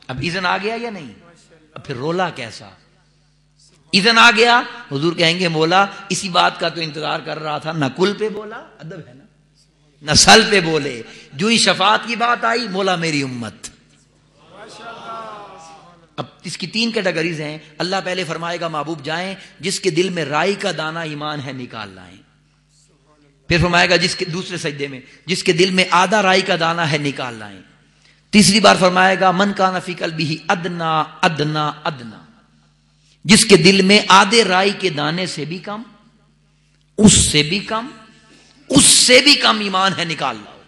اب اذن آ گیا یا نہیں؟ اب پھر رولا کیسا؟ اذن آ گیا، حضور کہیں گے مولا اسی بات کا تو انتظار کر رہا تھا، نہ کل پہ بولا، ادب ہے نا، نہ سل پہ بولے، جو ہی شفاعت کی بات آئی مولا میری امت۔ اب اس کی 3 کیٹیگریز ہیں۔ اللہ پہلے فرمائے گا محبوب جائیں جس کے دل میں رائی کا دانہ ایمان ہے نکال لائیں، پھر فرمائے گا جس کے دوسرے سجدے میں جس کے دل میں آدھا رائی کا دانہ ہے نکال لائیں، تیسری بار فرمائے گا من کان فی قلبہ ادنا ادنا ادنا، جس کے دل میں آدھے رائی کے دانے سے بھی کم، اس سے بھی کم، اس سے بھی کم ایمان ہے نکال لاؤ۔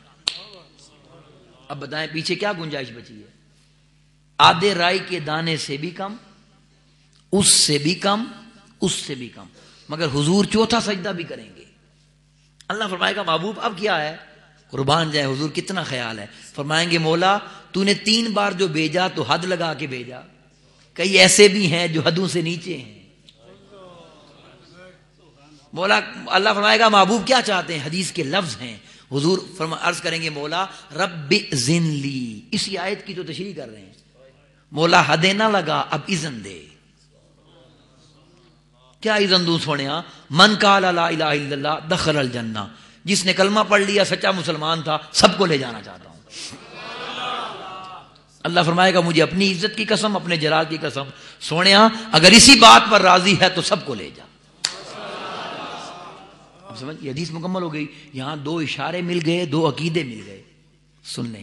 اب بتائیں پیچھے کیا گنجائش بچی ہے؟ آدھے رائی کے دانے سے بھی کم، اس سے بھی کم، اس سے بھی کم، مگر حضور چوتھا سجدہ بھی کریں گے۔ اللہ فرمائے گا محبوب اب کیا ہے؟ قربان جائے حضور کتنا خیال ہے، فرمائیں گے مولا تو نے 3 بار جو بھیجا تو حد لگا کے بھیجا، کئی ایسے بھی ہیں جو حدوں سے نیچے ہیں۔ مولا اللہ فرمائے گا محبوب کیا چاہتے ہیں؟ حدیث کے لفظ ہیں، حضور عرض کریں گے مولا رب اذن لی، اسی آیت کی تو تشریح کر رہے ہیں، مولا حدیں نہ لگا اب اذن دے۔ کیا اذن دوں سوڑیا؟ من قال لا الہ الا اللہ دخل الجنہ، جس نے کلمہ پڑھ لیا سچا مسلمان تھا، سب کو لے جانا چاہتا ہوں۔ اللہ فرمائے گا مجھے اپنی عزت کی قسم، اپنے جلال کی قسم، سوڑیا اگر اسی بات پر راضی ہے تو سب کو لے جا۔ اب سمجھ یہ حدیث مکمل ہو گئی، یہاں 2 اشارے مل گئے، 2 عقیدے مل گئے۔ سن لیں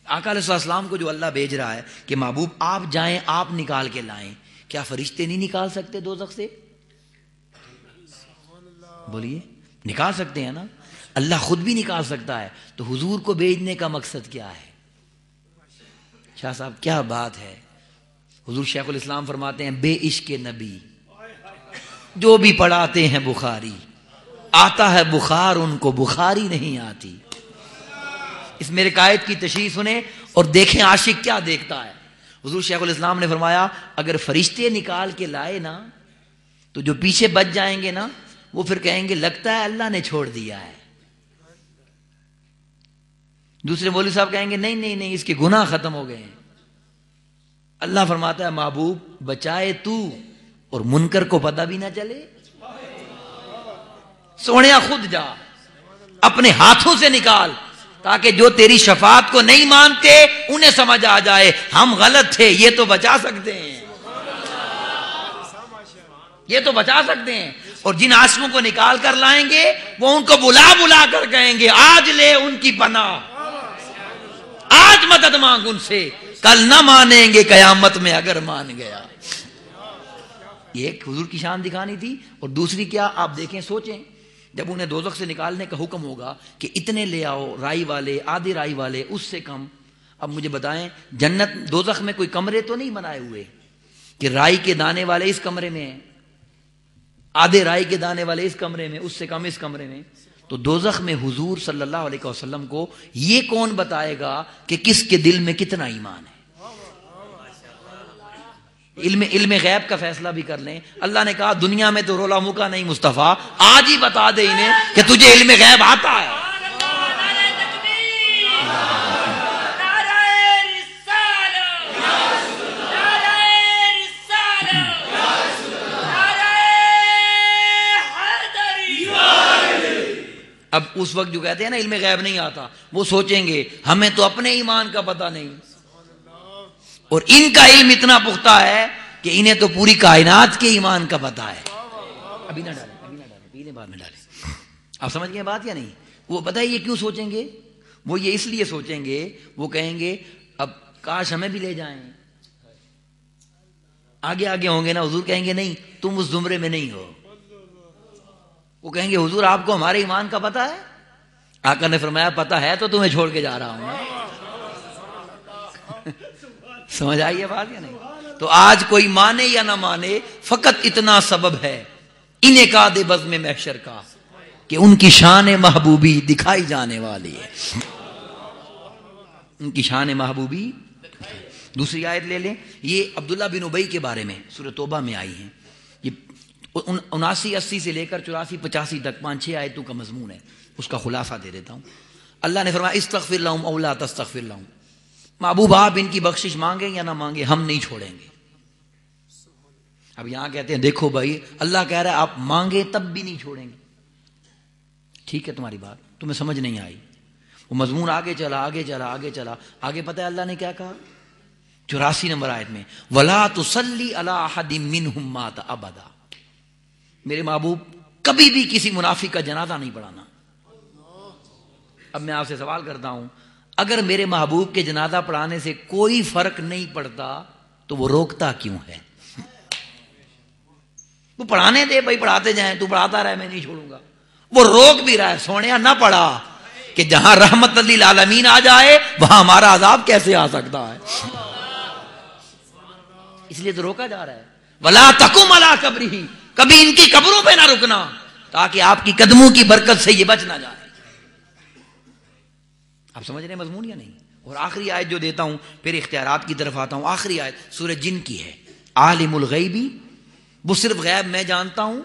آقا علیہ السلام کو جو اللہ بھیج رہا ہے کہ محبوب آپ جائیں آپ نکال کے لائیں، کیا فرشتے نہیں نکال سکتے دوزخ سے؟ بولیے نکال سکتے ہیں نا، اللہ خود بھی نکال سکتا ہے، تو حضور کو بھیجنے کا مقصد کیا ہے؟ شاہ صاحب کیا بات ہے، حضور شیخ الاسلام فرماتے ہیں بے عشق نبی جو بھی پڑھاتے ہیں بخاری، آتا ہے بخار ان کو بخاری نہیں آتی۔ اس میرے قائد کی تشریح سنیں اور دیکھیں عاشق کیا دیکھتا ہے۔ حضور شیخ الاسلام نے فرمایا اگر فرشتے نکال کے لائے نا تو جو پیچھے بچ جائیں گے نا وہ پھر کہیں گے لگتا ہے اللہ نے چھوڑ دیا ہے۔ دوسرے مولوی صاحب کہیں گے نہیں نہیں نہیں اس کے گناہ ختم ہو گئے ہیں۔ اللہ فرماتا ہے محبوب بچائے تو اور منکر کو پتہ بھی نہ چلے، سوڑیا خود جا اپنے ہاتھوں سے نکال تاکہ جو تیری شفاعت کو نہیں مانتے انہیں سمجھ آ جائے ہم غلط تھے، یہ تو بچا سکتے ہیں، یہ تو بچا سکتے ہیں۔ اور جن عاشقوں کو نکال کر لائیں گے وہ ان کو بلا بلا کر کہیں گے آج لے ان کی پناہ، آج مدد مانگ ان سے، کل نہ مانیں گے قیامت میں اگر مان گیا۔ یہ ایک حضور کی شان دکھانی تھی، اور دوسری کیا آپ دیکھیں سوچیں جب انہیں دوزخ سے نکالنے کا حکم ہوگا کہ اتنے لے آؤ رائی والے، آدھی رائی والے، اس سے کم۔ اب مجھے بتائیں جنت دوزخ میں کوئی کمرے تو نہیں بنائے ہوئے کہ رائی کے دانے والے اس کمرے میں ہیں، آدھے رائی کے دانے والے اس کمرے میں، اس سے کم اس کمرے میں؟ تو دوزخ میں حضور صلی اللہ علیہ وسلم کو یہ کون بتائے گا کہ کس کے دل میں کتنا ایمان ہے؟ علم غیب کا فیصلہ بھی کر لیں۔ اللہ نے کہا دنیا میں تو رولا مکا نہیں مصطفیٰ، آج ہی بتا دے انہیں کہ تجھے علم غیب آتا ہے۔ اب اس وقت جو کہتے ہیں نا علم غیب نہیں آتا، وہ سوچیں گے ہمیں تو اپنے ایمان کا پتہ نہیں، اور ان کا علم اتنا پختہ ہے کہ انہیں تو پوری کائنات کے ایمان کا پتہ ہے۔ ابھی نہ ڈالیں، ابھی نہ ڈالیں، پینے بعد میں ڈالیں۔ آپ سمجھ گئے بات یا نہیں؟ وہ پتہ ہے یہ کیوں سوچیں گے؟ وہ یہ اس لیے سوچیں گے، وہ کہیں گے اب کاش ہمیں بھی لے جائیں۔ آگے آگے ہوں گے نا، حضور کہیں گے نہیں تم اس زمرے میں نہیں ہو۔ وہ کہیں گے حضور آپ کو ہمارے ایمان کا پتہ ہے؟ آقا نے فرمایا پتہ ہے تو تمہیں چھوڑ کے جا رہا ہوں۔ سمجھ آئیے بات یا نہیں؟ تو آج کوئی مانے یا نہ مانے، فقط اتنا سبب ہے انعقاد بزم محشر کا کہ ان کی شان محبوبی دکھائی جانے والی ہے، ان کی شان محبوبی۔ دوسری آیت لے لیں، یہ عبداللہ بن ابی کے بارے میں سورہ توبہ میں آئی ہیں، یہ 79 80 سے لے کر 84 85 تک 5-6 آیتوں کا مضمون ہے، اس کا خلاصہ دے دیتا ہوں۔ اللہ نے فرمایا استغفر لهم او لا تستغفر لهم، محبوب آپ ان کی بخشش مانگیں یا نہ مانگیں ہم نہیں چھوڑیں گے. اب یہاں کہتے ہیں دیکھو بھائی اللہ کہہ رہا ہے آپ مانگیں تب بھی نہیں چھوڑیں گے. ٹھیک ہے تمہاری بات تمہیں سمجھ نہیں آئی. وہ مضمون آگے چلا آگے چلا آگے چلا. آگے پتہ ہے اللہ نے کیا کہا 84 نمبر آیت میں وَلَا تُصَلِّ عَلَىٰ أَحَدٍ مِّنْهُمْ مَاتَ أَبَدًا. میرے محبوب کبھی بھی کسی منافق کا جنازہ نہیں پڑھانا. اب میں آپ سے سوال کرتا ہوں اگر میرے محبوب کے جنازہ پڑھانے سے کوئی فرق نہیں پڑتا تو وہ روکتا کیوں ہے؟ وہ پڑھانے دے بھائی پڑھاتے جائیں تو پڑھاتا رہے میں نہیں چھوڑوں گا. وہ روک بھی رہا ہے سونیا نہ پڑھا کہ جہاں رحمت للعالمین آ جائے وہاں ہمارا عذاب کیسے آ سکتا ہے. اس لیے تو روکا جا رہا ہے ولا تقم علی قبرہ. کبھی ان کی قبروں پہ نہ رکنا تاکہ آپ کی قدموں کی برکت سے یہ بچ نہ جائے. آپ سمجھ رہے ہیں مضمون یا نہیں؟ اور آخری آیت جو دیتا ہوں پھر اختیارات کی طرف آتا ہوں. آخری آیت سورہ جن کی ہے عالم الغیبی وہ صرف غیب میں جانتا ہوں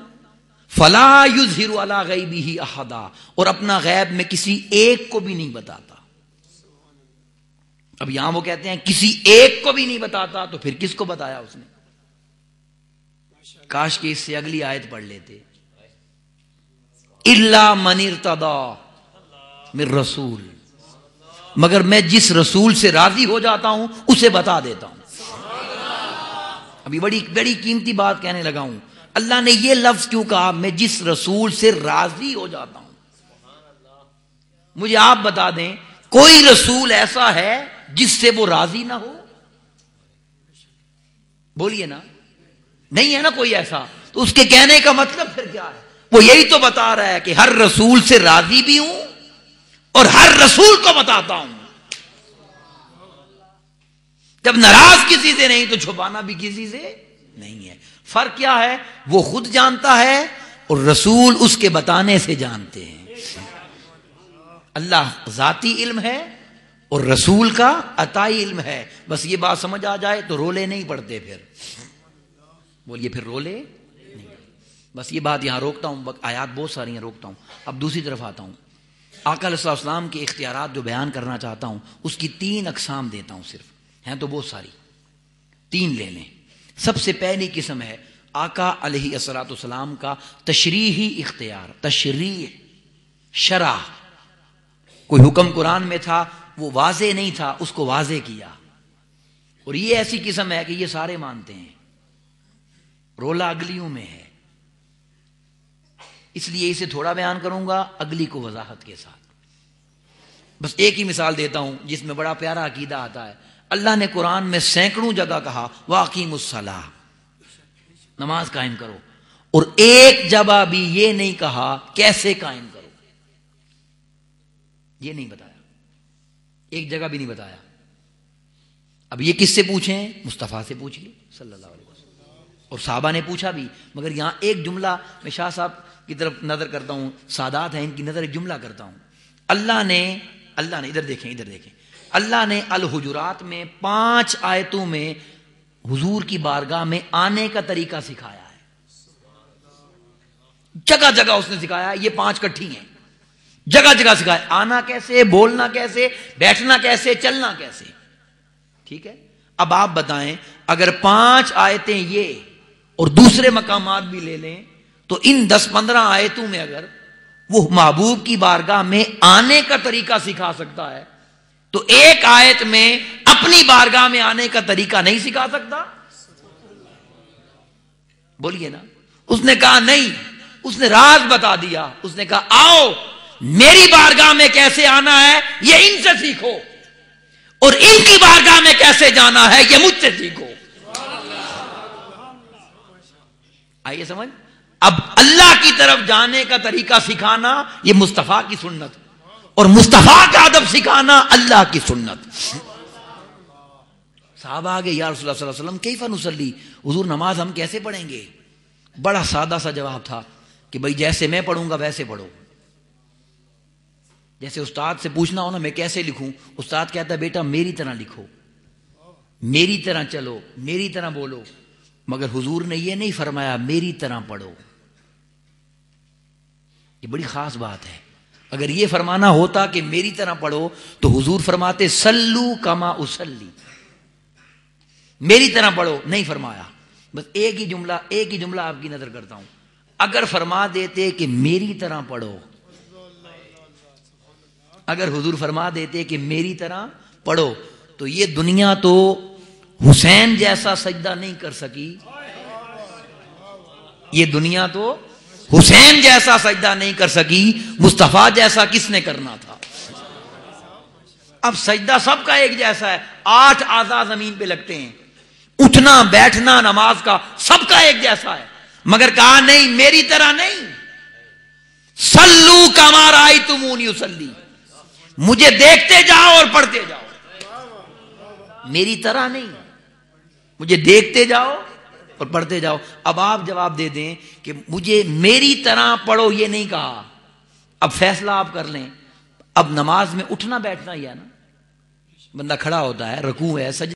فلا یظہر علی غیبہ احدا اور اپنا غیب میں کسی ایک کو بھی نہیں بتاتا. اب یہاں وہ کہتے ہیں کسی ایک کو بھی نہیں بتاتا تو پھر کس کو بتایا اس نے؟ کاش کہ اس سے اگلی آیت پڑھ لیتے الا من ارتضی من رسول مگر میں جس رسول سے راضی ہو جاتا ہوں اسے بتا دیتا ہوں. ابھی بڑی بڑی قیمتی بات کہنے لگا ہوں. اللہ نے یہ لفظ کیوں کہا میں جس رسول سے راضی ہو جاتا ہوں؟ مجھے آپ بتا دیں کوئی رسول ایسا ہے جس سے وہ راضی نہ ہو؟ بولیے نا. نہیں ہے نا کوئی ایسا. تو اس کے کہنے کا مطلب پھر کیا ہے؟ وہ یہی تو بتا رہا ہے کہ ہر رسول سے راضی بھی ہوں اور ہر رسول کو بتاتا ہوں. جب ناراض کسی سے نہیں تو چھپانا بھی کسی سے نہیں ہے. فرق کیا ہے؟ وہ خود جانتا ہے اور رسول اس کے بتانے سے جانتے ہیں. اللہ ذاتی علم ہے اور رسول کا عطائی علم ہے. بس یہ بات سمجھ آ جائے تو رولے نہیں پڑتے. پھر بولیے پھر رولے نہیں. بس یہ بات یہاں روکتا ہوں. آیات بہت ساری ہیں روکتا ہوں. اب دوسری طرف آتا ہوں. آقا علیہ السلام کے اختیارات جو بیان کرنا چاہتا ہوں اس کی 3 اقسام دیتا ہوں. صرف ہیں تو بہت ساری 3 لے لیں. سب سے پہلی قسم ہے آقا علیہ الصلوۃ والسلام کا تشریحی اختیار. تشریح شرح کوئی حکم قرآن میں تھا وہ واضح نہیں تھا اس کو واضح کیا. اور یہ ایسی قسم ہے کہ یہ سارے مانتے ہیں. رولا اگلیوں میں ہے اس لیے اسے تھوڑا بیان کروں گا اگلی کو وضاحت کے ساتھ. بس ایک ہی مثال دیتا ہوں جس میں بڑا پیارا عقیدہ آتا ہے. اللہ نے قرآن میں سینکڑوں جگہ کہا وَأَقِیمُوا الصَّلَاةَ نماز قائم کرو اور ایک جگہ بھی یہ نہیں کہا کیسے قائم کرو. یہ نہیں بتایا. ایک جگہ بھی نہیں بتایا. اب یہ کس سے پوچھیں؟ مصطفیٰ سے پوچھیے صلی اللہ علیہ وسلم. اور صحابہ نے پوچھا بھی. مگر یہاں ایک جملہ میں شاہ صاحب کی طرف نظر کرتا ہوں. سادات ہیں ان کی نظر ایک جملہ کرتا ہوں. اللہ نے ادھر دیکھیں اللہ نے الحجرات میں 5 آیتوں میں حضور کی بارگاہ میں آنے کا طریقہ سکھایا ہے. جگہ جگہ اس نے سکھایا. یہ 5 کٹھی ہیں. جگہ جگہ سکھایا آنا کیسے, بولنا کیسے, بیٹھنا کیسے, چلنا کیسے. ٹھیک ہے. اب آپ بتائیں اگر 5 آیتیں یہ اور دوسرے مقامات بھی لے لیں تو ان 10-15 آیتوں میں اگر وہ محبوب کی بارگاہ میں آنے کا طریقہ سکھا سکتا ہے تو ایک آیت میں اپنی بارگاہ میں آنے کا طریقہ نہیں سکھا سکتا؟ بولیے نا. اس نے کہا نہیں. اس نے راز بتا دیا. اس نے کہا آؤ میری بارگاہ میں کیسے آنا ہے یہ ان سے سیکھو اور ان کی بارگاہ میں کیسے جانا ہے یہ مجھ سے سیکھو. آئیے سمجھ. اب اللہ کی طرف جانے کا طریقہ سکھانا یہ مصطفیٰ کی سنت اور مصطفیٰ کا ادب سکھانا اللہ کی سنت. صحابہ آگے یا رسول اللہ صلی اللہ علیہ وسلم کیف نصلی, حضور نماز ہم کیسے پڑھیں گے؟ بڑا سادہ سا جواب تھا کہ بھائی جیسے میں پڑھوں گا ویسے پڑھو. جیسے استاد سے پوچھنا ہو نا میں کیسے لکھوں, استاد کہتا ہے بیٹا میری طرح لکھو, میری طرح چلو, میری طرح بولو. مگر حضور نے یہ نہیں فرمایا میری طرح پڑھو. یہ بڑی خاص بات ہے. اگر یہ فرمانا ہوتا کہ میری طرح پڑھو تو حضور فرماتے سلو کما اسلی، میری طرح پڑھو، نہیں فرمایا. بس ایک ہی جملہ آپ کی نظر کرتا ہوں. اگر فرما دیتے کہ میری طرح پڑھو، اگر حضور فرما دیتے کہ میری طرح پڑھو تو یہ دنیا تو حسین جیسا سجدہ نہیں کر سکی، یہ دنیا تو حسین جیسا سجدہ نہیں کر سکی، مصطفیٰ جیسا کس نے کرنا تھا؟ اب سجدہ سب کا ایک جیسا ہے، 8 اعضاء زمین پہ لگتے ہیں، اٹھنا بیٹھنا نماز کا سب کا ایک جیسا ہے، مگر کہا نہیں میری طرح نہیں، سلو کما رأیتمونی اصلی، مجھے دیکھتے جاؤ اور پڑھتے جاؤ، میری طرح نہیں، مجھے دیکھتے جاؤ اور پڑھتے جاؤ. اب آپ جواب دے دیں کہ مجھے میری طرح پڑھو یہ نہیں کہا. اب فیصلہ آپ کر لیں. اب نماز میں اٹھنا بیٹھنا ہی ہے نا، بندہ کھڑا ہوتا ہے، رکوع ہے، سجدہ